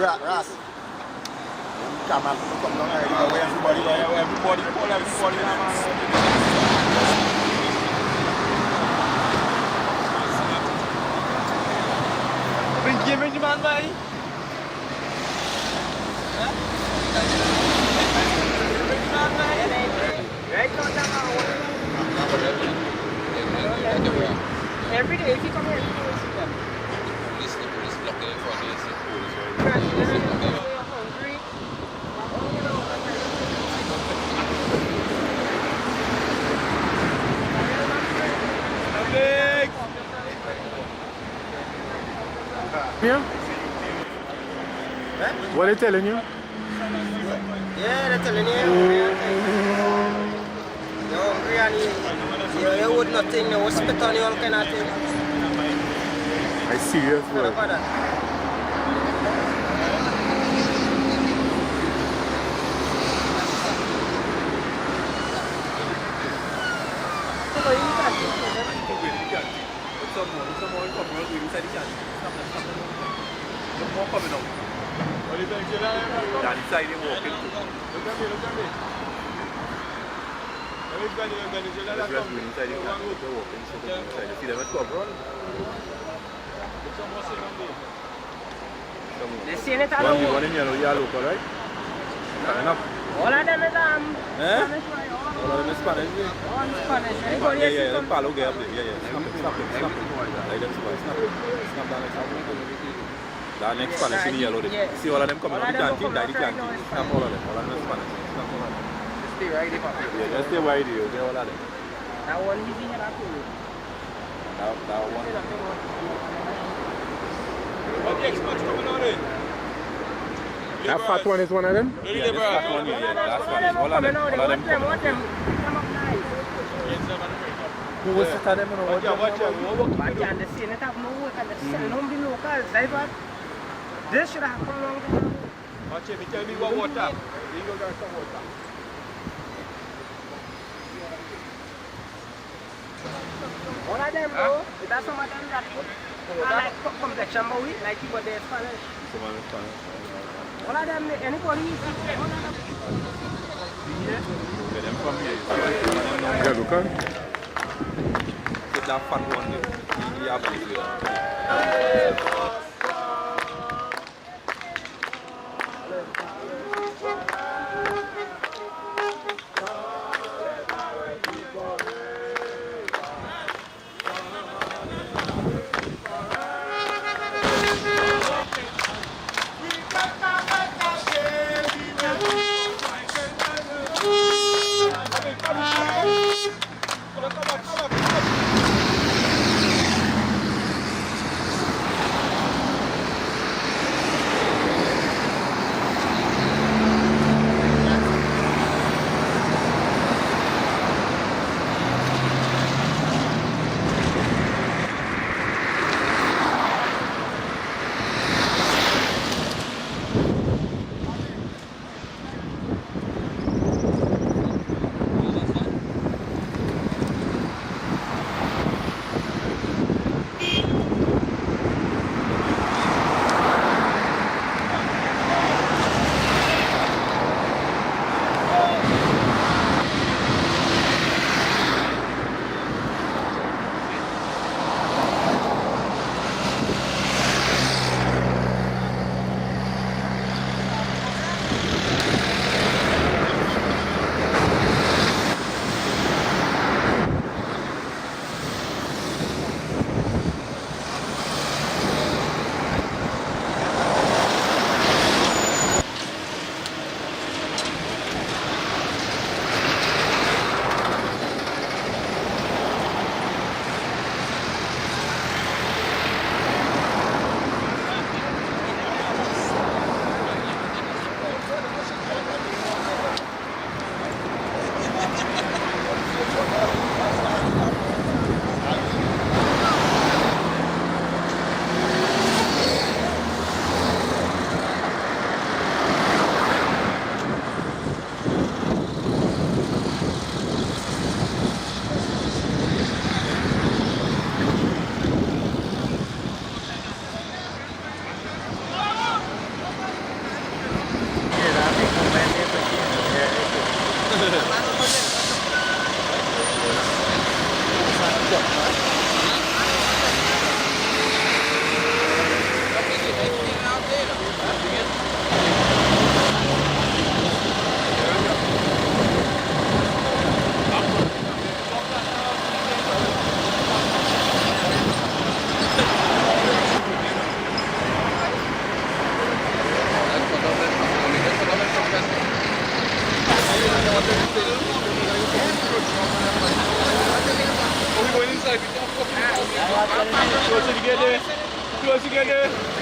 Ross. Come down early. Everybody. Bring the man by. Every day, if you come here, you will see them. Police blocking in front of you. Hungry. Yeah? What are they telling you? Yeah, they're telling you. You're hungry and you would not think they would spit on you, all kind of thing. I serious word. Someone coming out inside the canteen. The more coming out. That inside they walking through. Look at me. Everybody in Venezuela that's coming inside the canteen. They're walking inside. You see them at club run? They see it all over. One in yellow, you are local, right? Enough. All of them is Spanish. All of them is Spanish. All Spanish. Yeah, Palo get up there. Yeah. Snap it. Like them snap it. Snap that next one. That next Spanish in the yellow there. See all of them coming out the canteen, die the canteen. Snap all of them. All of them is Spanish. Snap all of them. Just stay right there. Yeah, just stay right there. Okay, all of them. That one is in here too. That one. What the expats coming out in? That fat one is one of them? Yeah, this fat one, yeah, that's Spanish. All of them coming out. Come up nice. Who was it at them? Watch out. But and the scene it have no work and the selling home the locals. That's what. This should have come along. Watch it, tell me what water. You go get some water. All of them though, that's some of them that like complexion but we like people they Spanish. All of them, anybody? Them from here. Yeah, look on. Take that fat one there. You have to do that. Close together.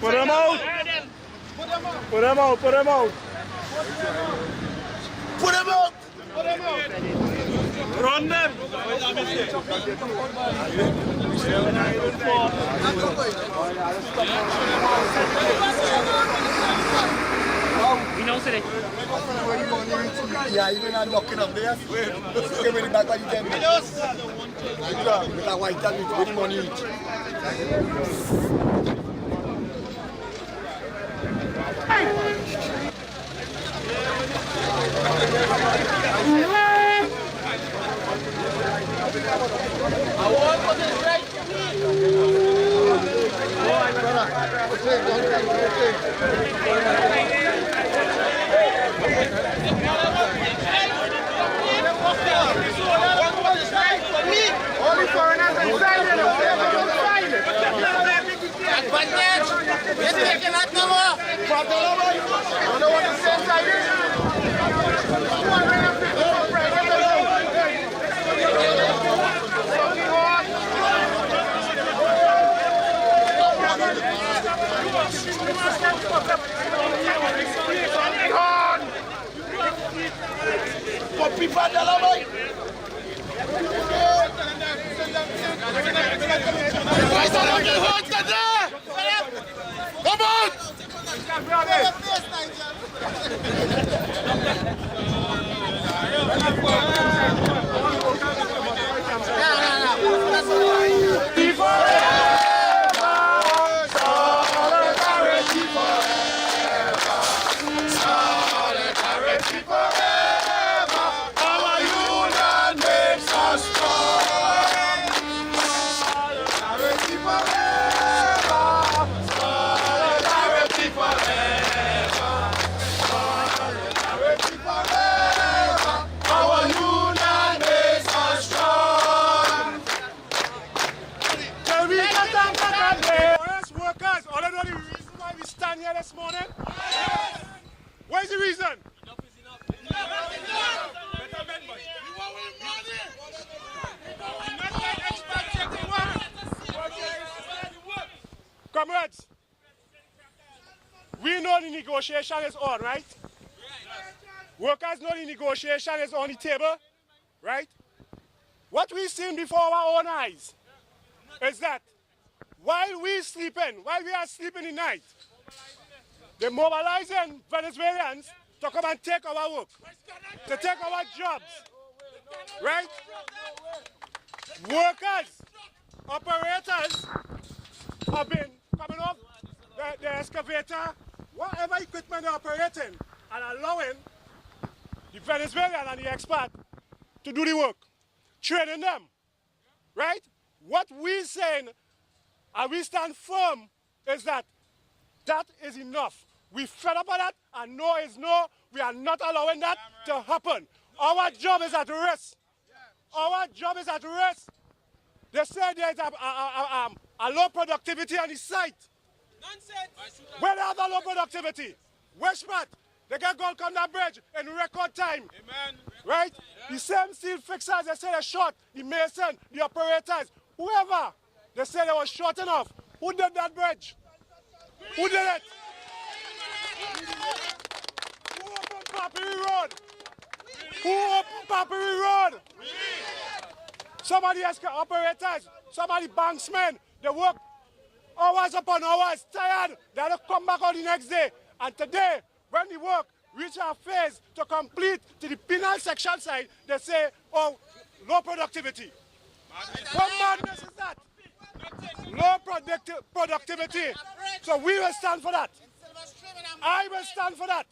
Put them out. Put them out. Put them out. Put them out. Put them out. Run them. We know today. Yeah, even not knocking up there. Give me the back by the 10 minutes. With a white and with money each. I want what is right for me. Only foreigners inside it. Advantage. We're taking that number. You don't want to stay inside it? For people at the lobby. Come on! OAS workers, all I know the reason why we stand here this morning? Yes. What is the reason? Enough is enough. Enough is enough. We want money. We not like expats taking work. Comrades, we know the negotiation is on, right? Workers know the negotiation is on the table, right? What we've seen before our own eyes is that while we are sleeping in the night, they're mobilizing Venezuelans to come and take our work, to take our jobs, right? Workers, operators have been coming off the excavator, whatever equipment they're operating, and allowing the Venezuelan and the expat to do the work, training them, right? What we're saying, and we stand firm, is that is enough. We fed up on that, and no is no. We are not allowing that to happen. Our job is at risk. Our job is at risk. They say there's a low productivity on the site. Nonsense. Where they have a low productivity? Which part? They get gold on that bridge in record time. Amen. Right? Yeah. The same steel fixers, they say they short. The mason, the operators, whoever. They say they were short enough. Who did that bridge? Who did it? Who opened Papiri Road? Who opened Papiri Road? Somebody ask operators, somebody banksmen. They work hours upon hours, tired. They have to come back on the next day. And today, when the work reach our phase to complete to the penal section side, they say, oh, low productivity. What madness is that? Low productivity. So we will stand for that. I will stand for that.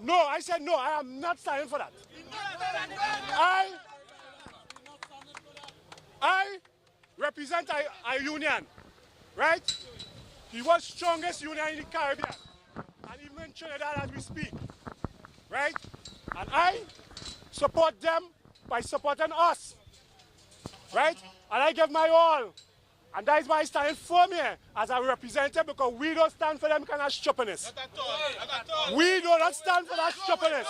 No, I said no, I am not standing for that. I represent a union, right? The world's strongest union in the Caribbean, and even in Trinidad as we speak, right? And I support them by supporting us, right? And I give my all. And that is why I stand firm here as a representative, because we don't stand for them kind of stupidness. We do not stand for that stupidness.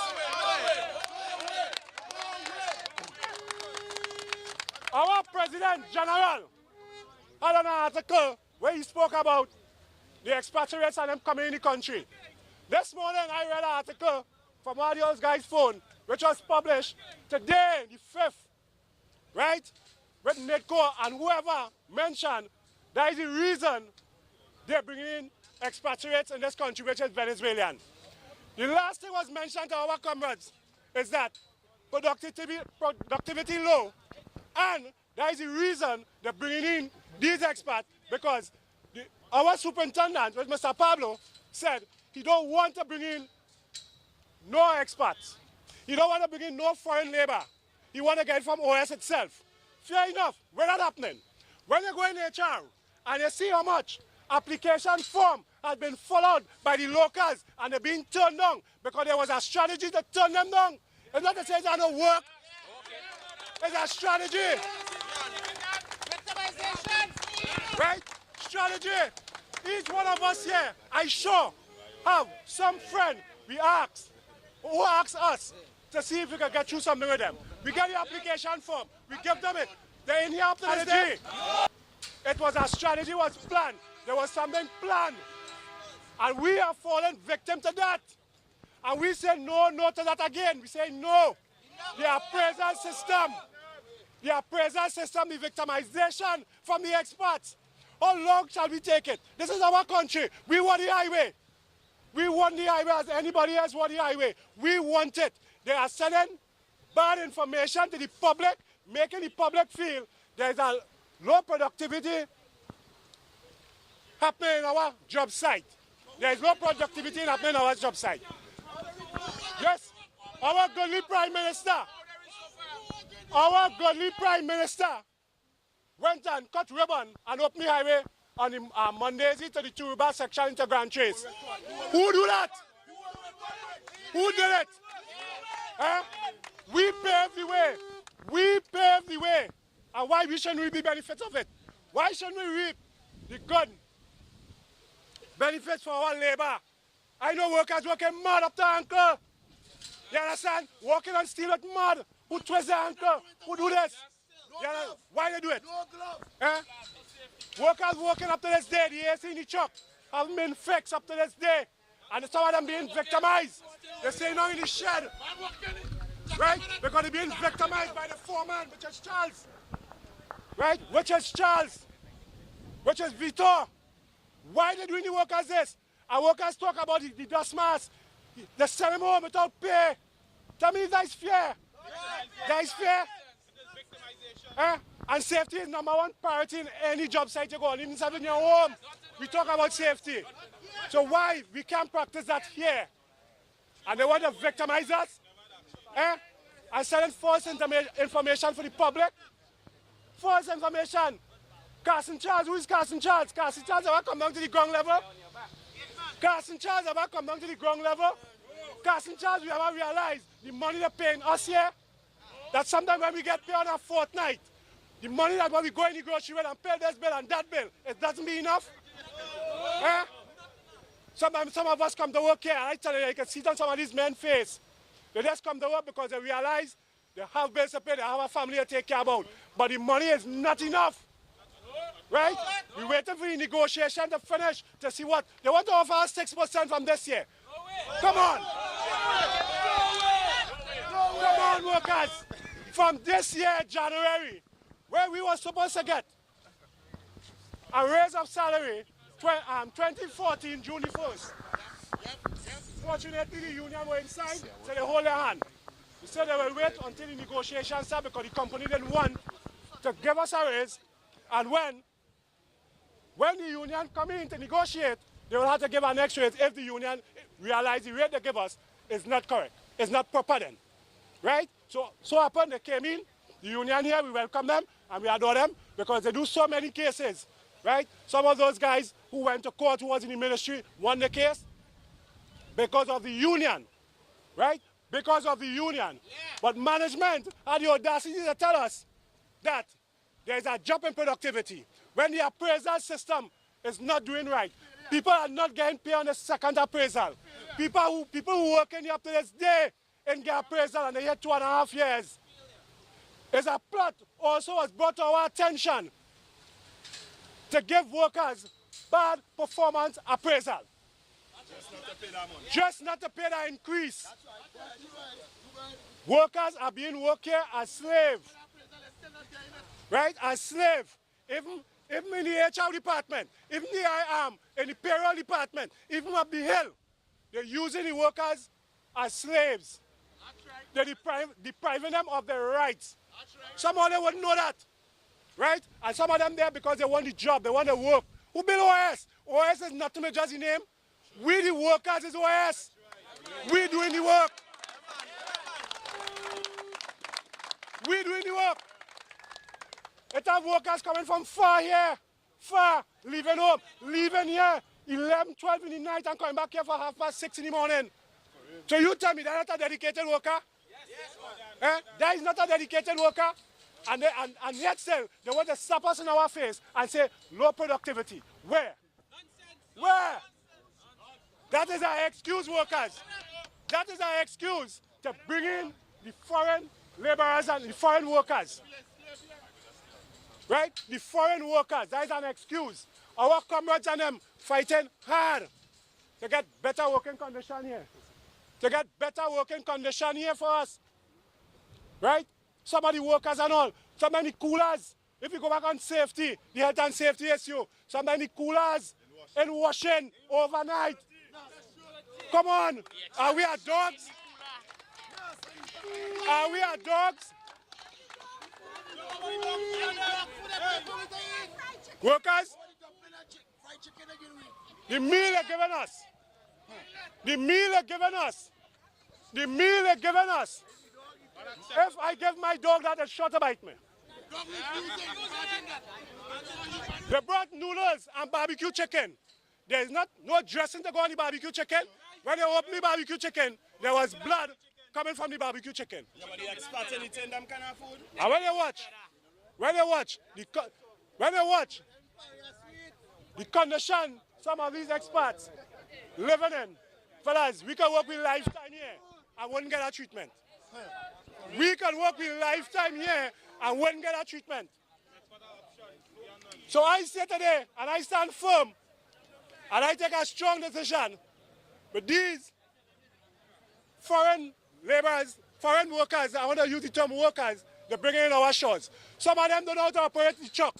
Our President General had an article where he spoke about the expatriates and them coming in the country. This morning I read an article from one of those guys' phone, which was published today, the 5th, right? With NITCO and whoever mentioned that is the reason they're bringing in expatriates in this country, which is Venezuelan. The last thing was mentioned to our comrades is that productivity low, and that is the reason they're bringing in these expats, because our superintendent, with Mr. Pablo, said he don't want to bring in no expats. He don't want to bring in no foreign labor. He want to get it from OAS itself. Fair enough, we're not happening. When you go in HR and you see how much application form has been followed by the locals and they're being turned down because there was a strategy to turn them down. It's not to say it's not work. It's a strategy. Right? Strategy. Each one of us here, I sure have some friend we ask, who asks us to see if we can get through something with them. We get the application form, we give them it. They're in here after this day. It was a strategy was planned. There was something planned. And we are fallen victim to that. And we say no to that again. We say no. The appraisal system, the victimization from the expats. How long shall we take it? This is our country. We want the highway. We want the highway as anybody else want the highway. We want it. They are sending bad information to the public, making the public feel there's a low productivity happening in our job site. There is no productivity happening in our job site. Yes, our godly Prime Minister went and cut ribbon and opened the highway on the Mondays to the Turuba section into Grand Trace. Who do that? Who did it? We paved the way. We paved the way. And why shouldn't we be benefits of it? Why shouldn't we reap the good benefits for our labor? I know workers working mud up the ankle. You understand? Walking on steel with mud. Who twist the ankle? Who do this? Why they do it? Workers working up to this day, the AC in the truck haven't been fixed up to this day. And some of them being victimized. They're staying now in the shed. Right? Because they're being victimized by the foreman, which is Charles. Right? Which is Charles. Which is Vitor. Why are they doing the workers this? And workers talk about the dust mask. They send them home without pay. Tell me if that is fair. That is fair. And safety is #1 priority in any job site you go on, even in your home. We talk about safety. So why we can't practice that here? And they want to victimize us? And selling false information for the public? False information. Carson Charles, who is Carson Charles? Carson Charles ever come down to the ground level? Carson Charles ever come down to the ground level? Carson Charles, we ever realize the money they're paying us here? That sometimes when we get paid on a fortnight, the money that when we go in the grocery store and pay this bill and that bill, it doesn't be enough? Sometimes some of us come to work here, and I tell you, you can see it on some of these men's face. They just come to work because they realize they have bills to pay, they have a family to take care about. But the money is not enough. Right? We're waiting for the negotiation to finish to see what. They want to offer us 6% from this year. Come on. Come on, workers. From this year, January, where we were supposed to get a raise of salary 2014, June the 1st. Fortunately, the union were inside, so they hold their hand. They said they will wait until the negotiations start because the company didn't want to give us a raise. And when the union come in to negotiate, they will have to give an extra raise if the union realize the rate they give us is not correct, it's not proper then. Right? So happen they came in, the union here, we welcome them and we adore them because they do so many cases. Right? Some of those guys who went to court, who was in the ministry, won the case because of the union. Right? Because of the union. Yeah. But management had the audacity to tell us that there's a drop in productivity. When the appraisal system is not doing right, people are not getting paid on the second appraisal. People who work in here up to this day and get appraisal and they get 2.5 years. There's a plot also was brought to our attention to give workers bad performance appraisal. Just not to pay that increase. Workers are being worked here as slaves. Right? As slaves. Even in the HR department, even the IAM, in the payroll department, even up the hill, they're using the workers as slaves. They're depriving them of their rights. Some of them wouldn't know that. Right? And some of them there because they want the job, they want to work. Who built OAS? OAS is not to just the name. We the workers is OAS. We doing the work. We doing the work. It have workers coming from far here, far, leaving home, leaving here, 11, 12 in the night and coming back here for 6:30 in the morning. So you tell me that's not a dedicated worker? Yes. That is not a dedicated worker? And yet still, they want to slap us in our face and say, low productivity. Where? Where? That is our excuse, workers. That is our excuse to bring in the foreign laborers and the foreign workers. Right? The foreign workers, that is an excuse. Our comrades and them fighting hard to get better working condition here. To get better working condition here for us. Right? Some of the workers and all, some of the coolers, if you go back on safety, the health and safety issue, some of the coolers in washing overnight. Come on, are we our dogs? Are we our dogs? Workers, the meal they're giving us, the meal they're giving us, the meal they're giving us. If I give my dog that, it's sure to bite me. They brought noodles and barbecue chicken. There is no dressing to go on the barbecue chicken. When they opened the barbecue chicken, there was blood coming from the barbecue chicken. Yeah, but the expats anything them kind of food. And when they watch the condition some of these expats living in, fellas, we can work with lifetime here and wouldn't get that treatment. We can work with lifetime here and wouldn't get that treatment. So I say today, and I stand firm, and I take a strong decision with these foreign laborers, foreign workers, I want to use the term workers, they're bringing in our shores. Some of them don't know how to operate the truck.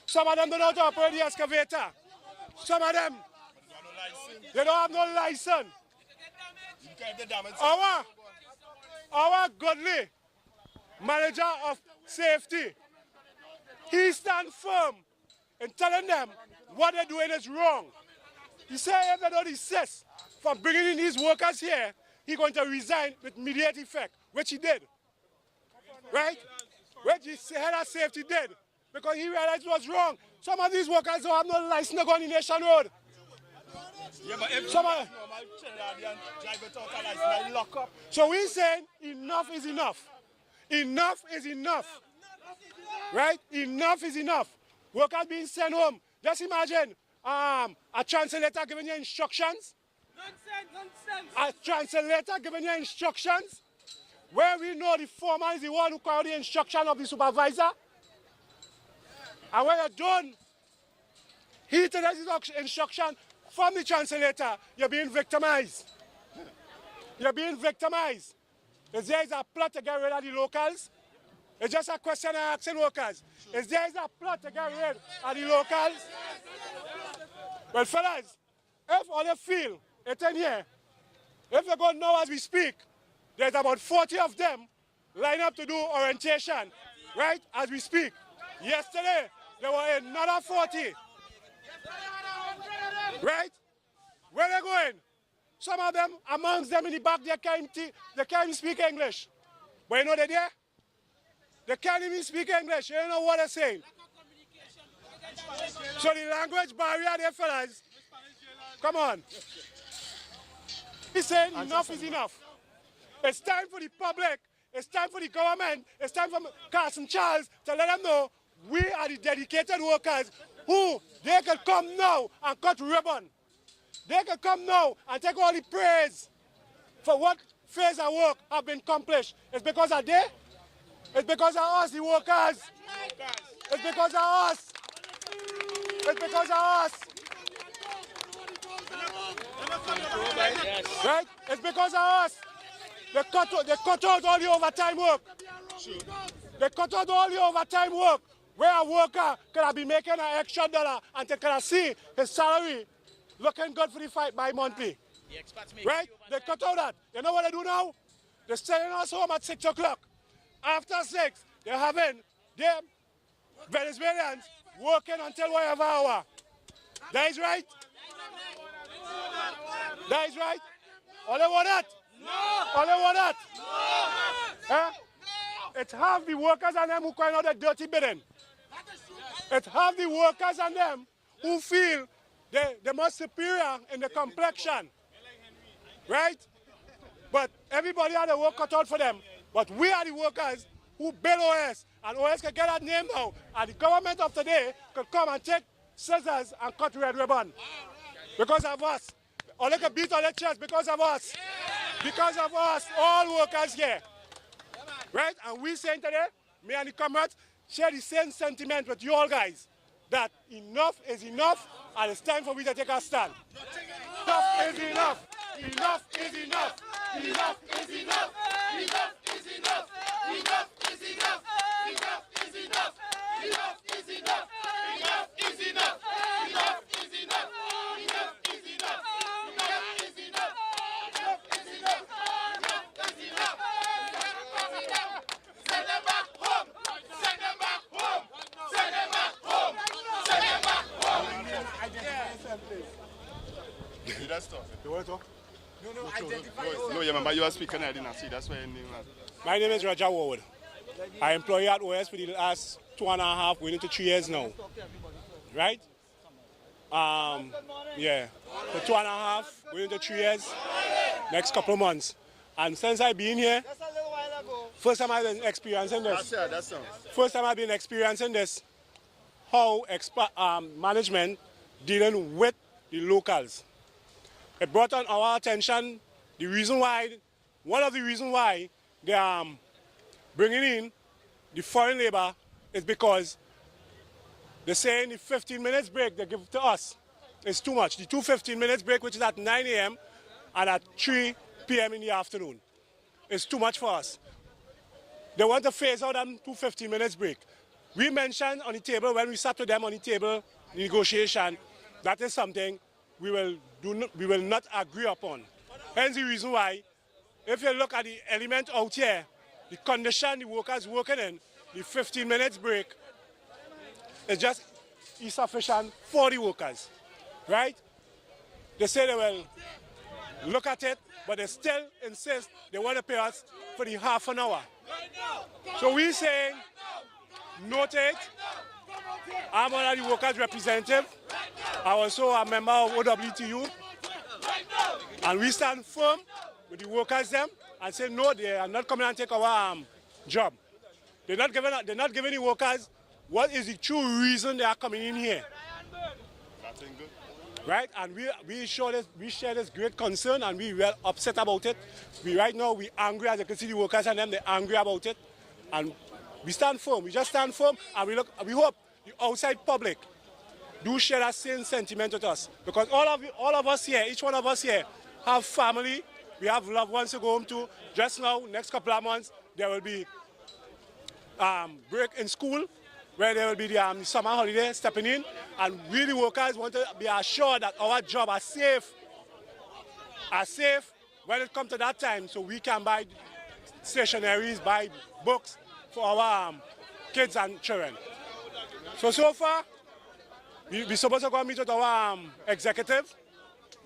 Some of them don't know how to operate the excavator. Some of them, they don't have no license. Our godly manager of safety, he stands firm in telling them what they're doing is wrong. He said if they don't desist from bringing in these workers here, he's going to resign with immediate effect, which he did. Right? Which the head of safety did, because he realized it was wrong. Some of these workers don't have no license to go on the Nation Road. Yeah, but if lock up. So we're saying enough is enough. Enough is enough. Right? Enough is enough. Workers being sent home. Just imagine a translator giving you instructions. Nonsense. A translator giving you instructions where we know the foreman is the one who carried the instruction of the supervisor. And when you're done, he takes his instruction from the translator, you're being victimized. You're being victimized. Is there a plot to get rid of the locals? It's just a question I'm asking workers. Is there a plot to get rid of the locals? Well, fellas, if all you feel it's in here, if you go now as we speak, there's about 40 of them lined up to do orientation, right, as we speak. Yesterday, there were another 40. Right? Where they going? Some of them, amongst them in the back, they can't even speak English. But you know they're there? They can't even speak English. You don't know what they're saying. So the language barrier there, fellas, come on. He's saying enough is enough. It's time for the public, it's time for the government, it's time for Carson Charles to let them know we are the dedicated workers who they can come now and cut ribbon. They can come now and take all the praise for what phase of work have been accomplished. It's because of they. It's because of us, the workers. It's because of us. It's because of us. Right? It's because of us. They cut out all the overtime work. They cut out all the overtime work. Where a worker could have been making an extra dollar and they could have see his salary looking good for the fight by monthly. Right? They cut out that. You know what they do now? They're sending us home at 6 o'clock. After 6, they're having them Venezuelans working until whatever hour. That is right? That is right? All they want that? No! All they want that? No! Eh? It's half the workers and them who crying out the dirty bidding. It's half the workers and them who feel they're more superior in the complexion. Right? But everybody had the work cut out for them. But we are the workers who build OAS. And OAS can get that name now. And the government of today could come and take scissors and cut red ribbon. Because of us. Or they can beat on their chest because of us. Because of us, all workers here. Right? And we saying today, me and the comrades, share the same sentiment with you all guys. That enough is enough and it's time for we to take a stand. Enough is enough. Enough is enough. Enough is enough. Enough is enough. Enough is enough. Enough is enough. Enough is enough. Enough is enough. Enough is enough. Enough is enough. Enough is enough. Enough is enough. Enough is enough. Send them back home. Send them back home. Send them back home. Send them back home. You that stuff? You want to talk? No, you remember you were speaking, I didn't see. That's why your name was. My name is Roger Ward. I employ at OAS for the last 2.5, going into 3 years now. Right? Yeah. For 2.5, going into 3 years, next couple of months. And since I've been here, first time I've been experiencing this. First time I've been experiencing this, how management dealing with the locals. It brought on our attention the reason why, one of the reasons why they are bringing in the foreign labor is because they're saying the 15 minutes break they give to us is too much. The 2 15 minutes break, which is at 9 a.m. and at 3 p.m. in the afternoon, is too much for us. They want to phase out them 2 15 minutes break. We mentioned on the table, when we sat with them on the table, negotiation, that is something we will not agree upon. Hence the reason why, if you look at the element out here, the condition the workers working in, the 15 minutes break is just insufficient for the workers, right? They say they will look at it, but they still insist they want to pay us for the half an hour. So we saying, note it. I'm one of the workers' representative. I'm also a member of OWTU. And we stand firm with the workers them and say no, they are not coming and take our job. They're not giving the workers what is the true reason they are coming in here. That's good. Right? And we share this great concern and we well upset about it. Right now we angry, as you can see the workers and them, they're angry about it. And we stand firm, we just stand firm and we hope the outside public do share that same sentiment with us. Because all of us here, each one of us here, have family, we have loved ones to go home to. Just now, next couple of months, there will be break in school, where there will be the summer holiday stepping in. And we, the workers, want to be assured that our job are safe when it comes to that time, so we can buy stationaries, buy books for our kids and children. So far, we're supposed to go and meet with our executive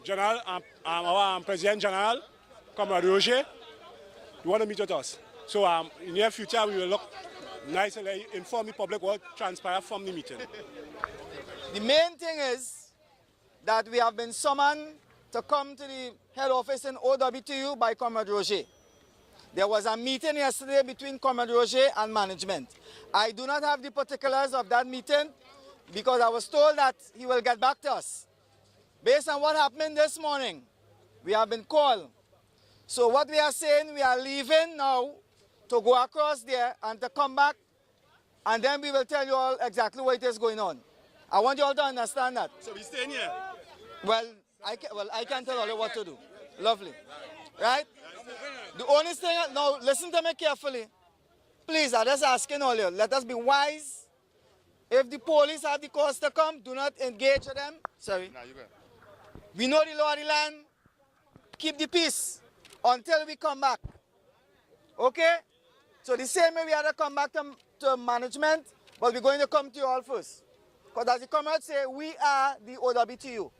general, our president general, Comrade Roget. You want to meet with us. So in the near future, we will look nice and inform the public what transpired from the meeting. The main thing is that we have been summoned to come to the head office in OWTU by Comrade Roget. There was a meeting yesterday between Comrade Roget and management. I do not have the particulars of that meeting because I was told that he will get back to us. Based on what happened this morning, we have been called. So what we are saying, we are leaving now to go across there and to come back, and then we will tell you all exactly what is going on. I want you all to understand that. So we staying here? Well, I can't tell you what to do. Lovely. Right? The only thing, now listen to me carefully. Please, I'm just asking all you, let us be wise. If the police have the cause to come, do not engage with them. Sorry. We know the law of the land. Keep the peace until we come back. Okay? So the same way we have to come back to management, but we're going to come to you all first. Because as the comrades say, we are the OWTU.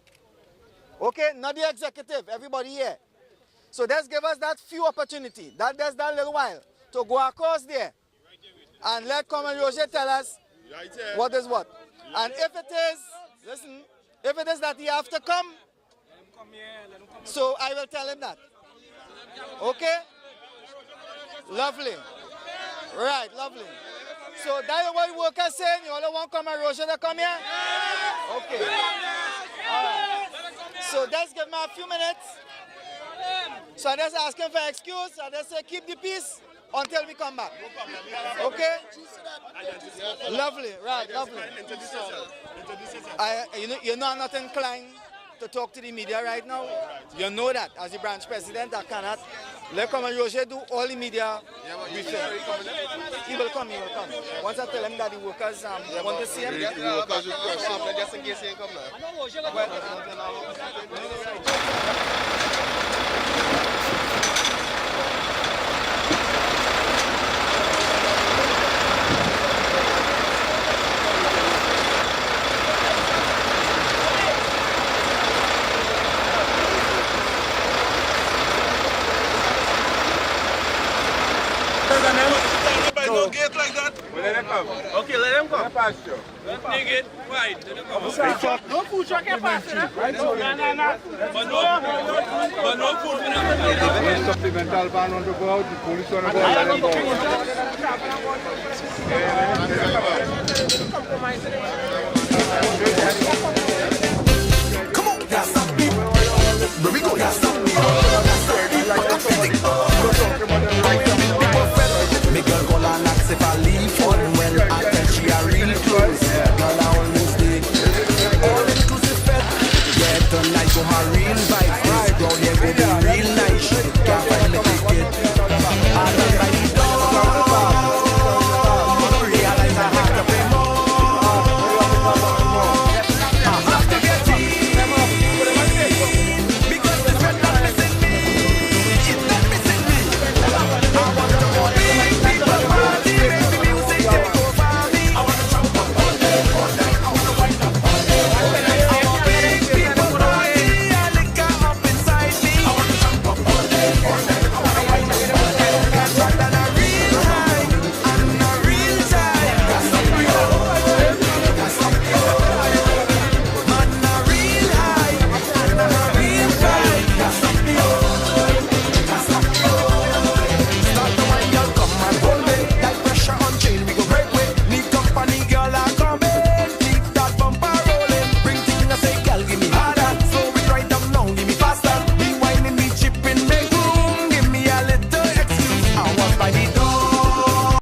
Okay? Not the executive, everybody here. So let's give us that few opportunity, that little while, to go across there and let Comrade Roget tell us what is what. And if it is, listen, if it is that he have to come, so I will tell him that. Okay? Lovely. Right, lovely. So that is what workers saying? You all want Comrade Roget to come here? Okay. All right. So let's give him a few minutes. So I just ask him for excuse. I just say keep the peace until we come back. Okay? Lovely, right, lovely. You know I'm not inclined to talk to the media right now. You know that as the branch president, I cannot let Comrade Roget do all the media briefing. He will come. Once I tell him that the workers want to see him. The workers will come just in case he come No gate like that. Let them come. Okay, let them come. Pass you. Let them get wide. Let them come. No food truck can pass it. But no food for them. When supplemental ban want to go out, the police want to go out, let them go out.